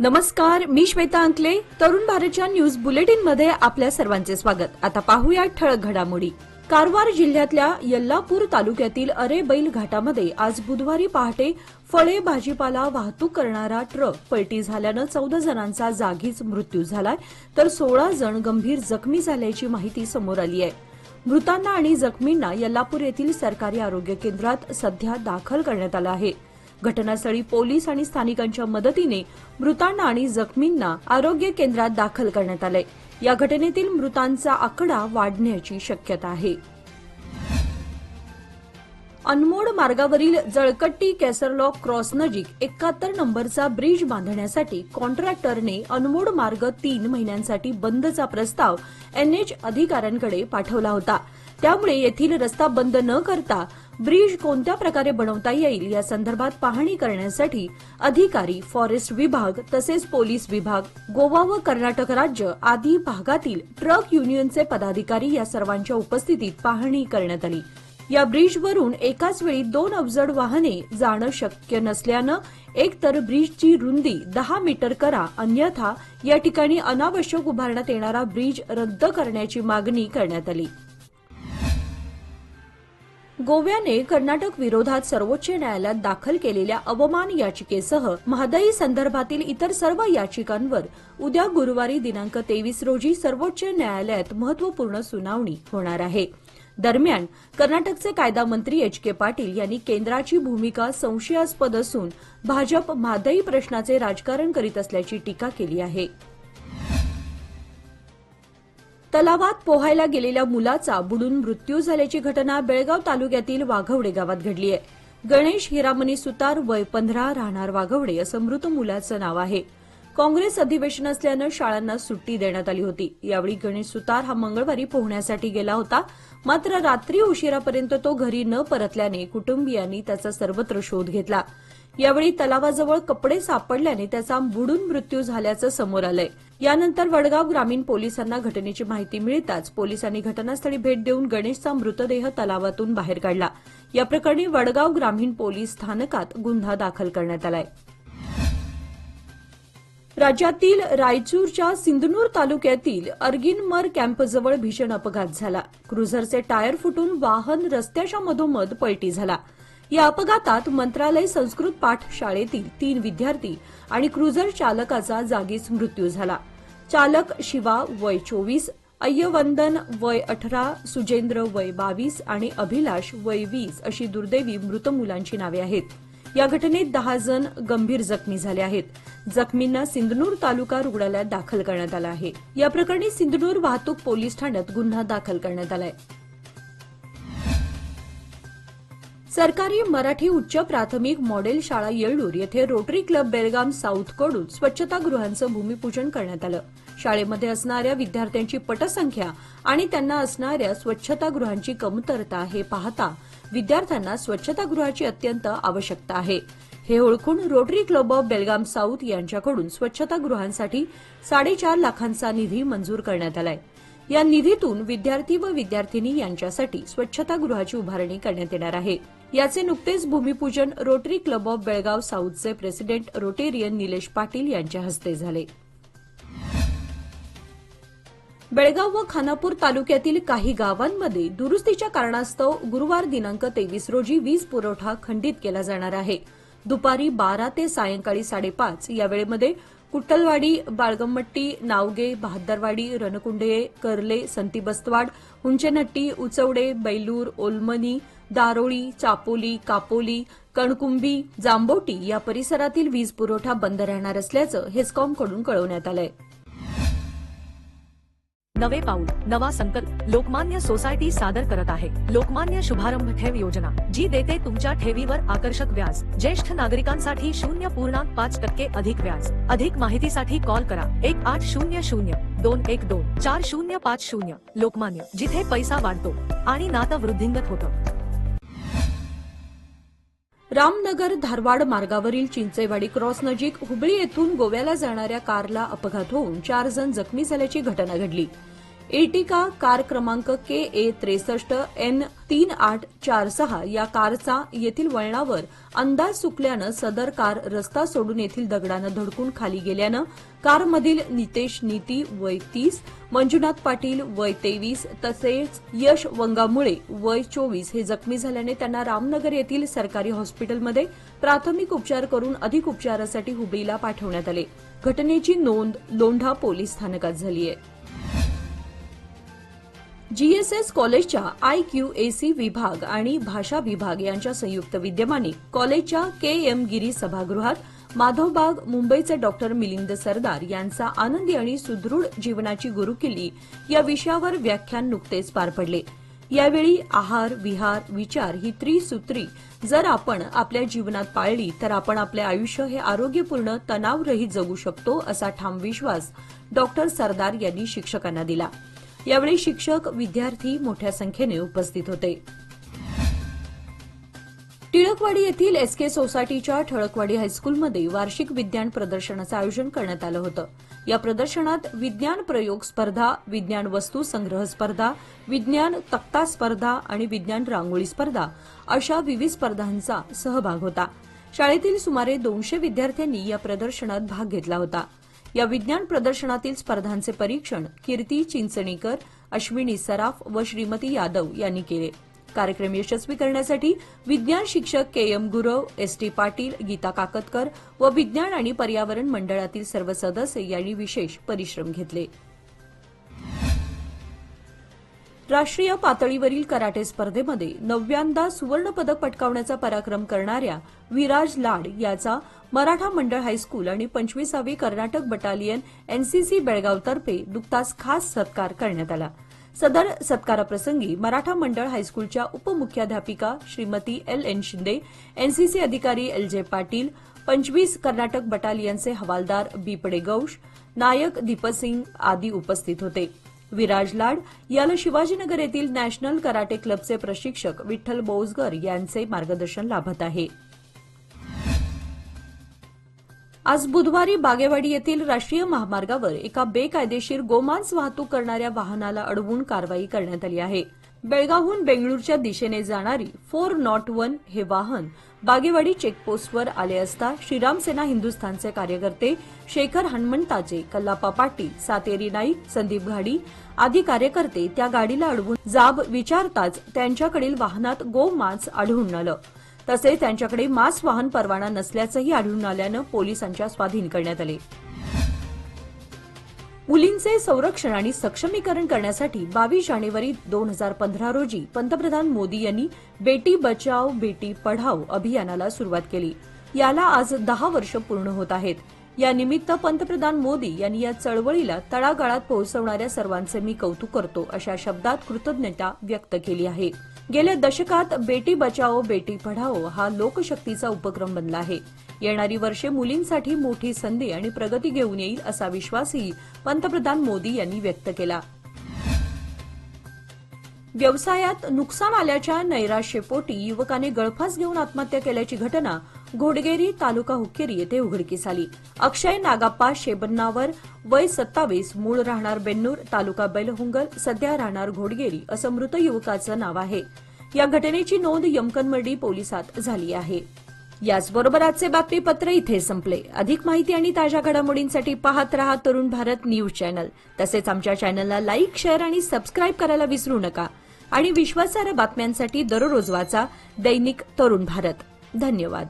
नमस्कार, मी श्वेता अंकले. तरुण भारतच्या न्यूज बुलेटिनमध्ये आपल्या सर्वांचे स्वागत. आता पाहूया ठळक घडामोडी. कारवार जिल्ह्यातल्या यल्लापूर तालुक्यातील अरेबैल घाटामध्ये आज बुधवारी पहाटे फळे भाजीपाला वाहतूक करणारा ट्रक पलटी झाल्यानं 14 जणांचा जागीच मृत्यू झालाय, तर 16 जण गंभीर जखमी झाल्याची माहिती समोर आली आहे. मृतांना आणि जखमींना यल्लापूर येथील सरकारी आरोग्य केंद्रात सध्या दाखल करण्यात आलं आहे. घटनास्थळी पोलीस आणि स्थानिकांच्या मदतीने मृतांना आणि जखमींना आरोग्य केंद्रात दाखल करण्यात आले. या घटनेतील मृतांचा आकडा वाढण्याची शक्यता आहे. अनमोड मार्गावरील जळकट्टी कॅसरलॉक क्रॉस नजीक 71 नंबरचा ब्रिज बांधण्यासाठी कॉन्ट्रॅक्टरने अनमोड मार्ग 3 महिन्यांसाठी बंदचा प्रस्ताव एनएच अधिकाऱ्यांकडे पाठवला होता. त्यामुळे येथील रस्ता बंद न करता ब्रिज कोणत्या प्रकारे बनवता येईल या संदर्भात पाहणी करण्यासाठी अधिकारी, फॉरेस्ट विभाग तसेच पोलीस विभाग, गोवा व कर्नाटक राज्य आदी भागातील ट्रक युनियनचे पदाधिकारी या सर्वांच्या उपस्थितीत पाहणी करण्यात आली. या ब्रिजवरून एकाच वेळी 2 अवजड वाहने जाणं शक्य नसल्यानं एकतर ब्रिजची रुंदी 10 मीटर करा, अन्यथा या ठिकाणी अनावश्यक उभारण्यात येणारा ब्रिज रद्द करण्याची मागणी करण्यात आली. गोव्याने कर्नाटक विरोधात सर्वोच्च न्यायालयात दाखल केलेल्या अवमान याचिकेसह म्हादई संदर्भातील इतर सर्व याचिकांवर उद्या गुरुवारी दिनांक 23 रोजी सर्वोच्च न्यायालयात महत्वपूर्ण सुनावणी होणार आहे. दरम्यान कर्नाटकचे कायदा मंत्री एच.के. पाटील यांनी केंद्राची भूमिका संशयास्पद असून भाजप म्हादई प्रश्नाचे राजकारण करीत असल्याची टीका केली आहे. तलावात पोहायला गेलेल्या मुलाचा बुडून मृत्यू झाल्याची घटना बेळगाव तालुक्यातील वाघवडे गावात घडली आहे. गणेश हिरामणी सुतार, वय 15, राहणार वाघवडे असं मृत मुलाचं नाव आहे. काँग्रेस अधिवेशन असल्यानं शाळांना सुट्टी देण्यात आली होती. यावेळी गणेश सुतार हा मंगळवारी पोहण्यासाठी गेला होता. मात्र रात्री उशिरापर्यंत तो घरी न परतल्याने कुटुंबियांनी त्याचा सर्वत्र शोध घेतला. यावेळी तलावाजवळ कपडे सापडल्याने त्याचा बुडून मृत्यू झाल्याचं समोर आलंय. यानंतर वडगाव ग्रामीण पोलिसांना घटनेची माहिती मिळताच पोलिसांनी घटनास्थळी भेट देऊन गणेशचा मृतदेह तलावातून बाहेर काढला. या प्रकरणी वडगाव ग्रामीण पोलीस स्थानकात गुन्हा दाखल करण्यात आलाय. राज्यातील रायचूरच्या सिंधनूर तालुक्यातील अर्गिनमर कॅम्पजवळ भीषण अपघात झाला. क्रुझरचे टायर फुटून वाहन रस्त्याच्या मधोमध पलटी झाला. या अपघातात मंत्रालय संस्कृत पाठ शाळेतील 3 विद्यार्थी आणि क्रुझर चालकाचा जागीच मृत्यू झाला. चालक शिवा, वय 24, अय्यवंदन, वय 18, सुजेंद्र, वय 22 आणि अभिलाष, वय 20 अशी दुर्दैवी मृत मुलांची नावे आहेत. या घटनेत 10 जण गंभीर जखमी झाले आहेत. जखमींना सिंधनूर तालुका रुग्णालयात दाखल करण्यात आलं आहे. या प्रकरणी सिंधनूर वाहतूक पोलीस ठाण्यात गुन्हा दाखल करण्यात आलाय. सरकारी मराठी उच्च प्राथमिक मॉडेल शाळा येळ्ळूर येथे रोटरी क्लब बेलगाम साऊथकडून स्वच्छतागृहांचं भूमिपूजन करण्यात आलं. शाळेमध्ये असणाऱ्या विद्यार्थ्यांची पटसंख्या आणि त्यांना असणाऱ्या स्वच्छतागृहांची कमतरता हे पाहता विद्यार्थ्यांना स्वच्छतागृहाची अत्यंत आवश्यकता आहे. हे ओळखून rotary Club of Belgaum south यांच्याकडून स्वच्छतागृहांसाठी 4.5 लाखांचा निधी मंजूर करण्यात आलाय. या निधीतून विद्यार्थी व विद्यार्थिनी यांच्यासाठी स्वच्छतागृहाची उभारणी करण्यात येणार आहे. याचे नुकतेच भूमिपूजन रोटरी क्लब ऑफ बेळगाव साऊथचे प्रेसिडेंट रोटेरियन निलेश पाटील यांच्या हस्ते झाले. बेळगाव व खानापूर तालुक्यातील काही गावांमध्ये दुरुस्तीच्या कारणास्तव गुरुवार दिनांक 23 रोजी वीज पुरवठा खंडित केला जाणार आहे. दुपारी 12 ते सायंकाळी 5:30 या वेळेमध्ये कुट्टलवाडी, बाळगमट्टी, नावगे, बहाद्दरवाडी, रणकुंडे, कर्ले, संती बस्तवाड, हुंचेनट्टी, उचवडे, बैलूर, ओलमनी, दारोळी, चापोली, कापोली, कणकुंभी, जांबोटी या परिसरातील वीज पुरवठा बंद राहणार असल्याचं हेस्कॉमकडून कळवण्यात आलंय. नवे पाऊल नवा संकल्प लोकमान्य सोसायटी सादर करत आहे लोकमान्य शुभारंभ ठेव योजना, जी देते तुमच्या ठेवीवर आकर्षक व्याज. ज्येष्ठ नागरिकांसाठी 0.5% अधिक व्याज. अधिक माहितीसाठी कॉल करा 1800-212-4050. लोकमान्य, जिथे पैसा वाढतो आणि नातं वृद्धिंगत होतं. रामनगर धारवाड मार्गावरील चिंचेवाडी क्रॉस नजीक हुबळी येथून गोव्याला जाणाऱ्या कारला अपघात होऊन 4 जण जखमी झाल्याची घटना घडली. एर्टिगा कार क्रमांक KA63N3846 या कारचा येथील वळणावर अंदाज चुकल्यानं सदर कार रस्ता सोडून येथील दगडानं धडकून खाली गेल्यानं कारमधील नितेश नीती वय 30, मंजुनाथ पाटील वय 23 तसेच यश वंगामुळे वय 24 हे जखमी झाल्याने त्यांना रामनगर येथील सरकारी हॉस्पिटलमध्ये प्राथमिक उपचार करून अधिक उपचारासाठी हुबळीला पाठवण्यात आले. घटनेची नोंद लोंढा पोलीस स्थानकात झाली आहे. जीएसएस कॉलेजच्या IQAC विभाग आणि भाषा विभाग यांच्या संयुक्त विद्यमाने कॉलेजच्या KM गिरी सभागृहात माधवबाग मुंबईचे डॉक्टर मिलिंद सरदार यांचा आनंदी आणि सुदृढ जीवनाची गुरुकिल्ली या विषयावर व्याख्यान नुकतेच पार पडले. यावेळी आहार, विहार, विचार ही त्रिसूत्री जर आपण आपल्या जीवनात पाळली तर आपण आपले आयुष्य हे आरोग्यपूर्ण तणावरहित जगू शकतो असा ठाम विश्वास डॉक्टर सरदार यांनी शिक्षकांना दिला. यावेळी शिक्षक, विद्यार्थी मोठ्या संख्येने उपस्थित होते. टिळकवाडी येथील SK सोसायटीच्या ठळकवाडी हायस्कूलमध्ये वार्षिक विज्ञान प्रदर्शनाचं आयोजन करण्यात आलं होतं. या प्रदर्शनात विज्ञान प्रयोग स्पर्धा, विज्ञान वस्तू संग्रह स्पर्धा, विज्ञान तक्ता स्पर्धा आणि विज्ञान रांगोळी स्पर्धा अशा विविध स्पर्धांचा सहभाग होता. शाळेतील सुमारे 200 विद्यार्थ्यांनी या प्रदर्शनात भाग घेतला होता. या विज्ञान प्रदर्शनातील स्पर्धांचे परीक्षण कीर्ती चिंचणीकर, अश्विनी सराफ व श्रीमती यादव यांनी केले. कार्यक्रम यशस्वी करण्यासाठी विज्ञान शिक्षक KM गुरव, ST पाटील, गीता काकतकर व विज्ञान आणि पर्यावरण मंडळातील सर्व सदस्य यांनी विशेष परिश्रम घेतले. राष्ट्रीय पातळीवरील कराटे स्पर्धेमध्ये 9व्यांदा सुवर्णपदक पटकावण्याचा पराक्रम करणाऱ्या विराज लाड याचा मराठा मंडळ हायस्कूल आणि 25वी कर्नाटक बटालियन NCC बेळगावतर्फे नुकताच खास सत्कार करण्यात आला. सदर सत्काराप्रसंगी मराठा मंडळ हायस्कूलच्या उपमुख्याध्यापिका श्रीमती LN शिंदे, NCC अधिकारी LJ पाटील, 25 कर्नाटक बटालियनचे हवालदार बीपडे गौश, नायक दीपसिंग आदी उपस्थित होते. विराज लाड याला शिवाजीनगर येथील नॅशनल कराटे क्लबचे प्रशिक्षक विठ्ठल बोसगर यांचे मार्गदर्शन लाभत आहे. आज बुधवारी बागेवाडी येथील राष्ट्रीय महामार्गावर एका बेकायदेशीर गोमांस वाहतूक करणाऱ्या वाहनाला अडवून कारवाई करण्यात आली आहे. बेळगावहून बेंगळूरच्या दिशेने जाणारी 401 हे वाहन बागेवाडी चेकपोस्टवर आले असता श्रीराम सेना हिंदुस्थानचे कार्यकर्ते शेखर हनुमंताचे, कल्लाप्पा पाटील, सातेरी नाईक, संदीप घाडी आदी कार्यकर्ते त्या गाडीला अडवून जाब विचारताच त्यांच्याकडील वाहनात गोमांस आढळून आलं. तसेच त्यांच्याकडे मांस वाहन परवाना नसल्याचंही आढळून आल्यानं पोलिसांच्या स्वाधीन करण्यात आले. मुलींचे संरक्षण आणि सक्षमीकरण करण्यासाठी 22 जानेवारी 2015 रोजी पंतप्रधान मोदी यांनी बेटी बचाओ बेटी पढाओ अभियानाला सुरुवात केली. याला आज 10 वर्ष पूर्ण होत आहेत. या निमित्त पंतप्रधान मोदी यांनी या चळवळीला तळागाळात पोहोचवणाऱ्या सर्वांचे मी कौतुक करतो अशा शब्दात कृतज्ञता व्यक्त केली आहे. गेल्या दशकात बेटी बचाओ बेटी पढाओ हा लोकशक्तीचा उपक्रम बनला आहे. येणारी वर्षे मुलींसाठी मोठी संधी आणि प्रगती घेऊन येईल असा विश्वासही पंतप्रधान मोदी यांनी व्यक्त केला. व्यवसायात नुकसान आल्याच्या नैराश्यपोटी युवकाने गळफास घेऊन आत्महत्या केल्याची घटना घोडगेरी तालुका हुक्केरी येथे उघडकीस आली. अक्षय नागाप्पा शेबन्नावर वय 27, मूळ राहणार बेन्नूर, तालुका बेलहोंगल, सध्या राहणार घोडगेरी असं मृत युवकाचं नाव आहे. या घटनेची नोंद यमकनमर्डी पोलिसात झाली आहे. याचबरोबर आजचे बातमीपत्र इथे संपले. अधिक माहिती आणि ताज्या घडामोडींसाठी पाहत रहा तरुण भारत न्यूज चॅनल. तसेच आमच्या चॅनलला लाईक, शेअर आणि सबस्क्राईब करायला विसरू नका. आणि विश्वासार्ह बातम्यांसाठी दररोज वाचा दैनिक तरुण भारत. धन्यवाद.